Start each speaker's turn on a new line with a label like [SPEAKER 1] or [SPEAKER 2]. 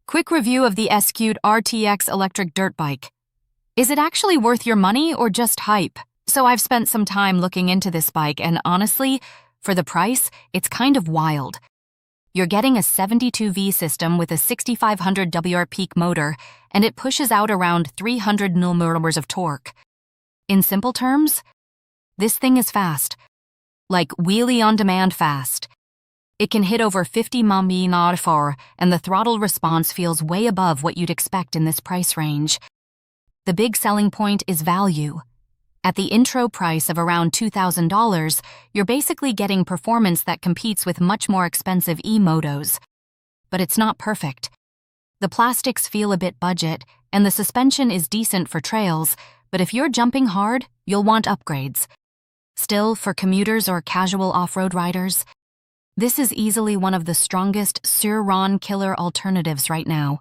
[SPEAKER 1] Quick review of the ESKUTE RTX electric dirt bike. Is it actually worth your money or just hype? So I've spent some time looking into this bike and honestly, for the price, it's kind of wild. You're getting a 72V system with a 6500 WR peak motor and it pushes out around 300 Nm of torque. In simple terms, this thing is fast. Like wheelie-on-demand fast. It can hit over 50 mph, and the throttle response feels way above what you'd expect in this price range. The big selling point is value. At the intro price of around $2,000, you're basically getting performance that competes with much more expensive e-motos. But it's not perfect. The plastics feel a bit budget, and the suspension is decent for trails, but if you're jumping hard, you'll want upgrades. Still, for commuters or casual off-road riders, this is easily one of the strongest sur-ron killer alternatives right now.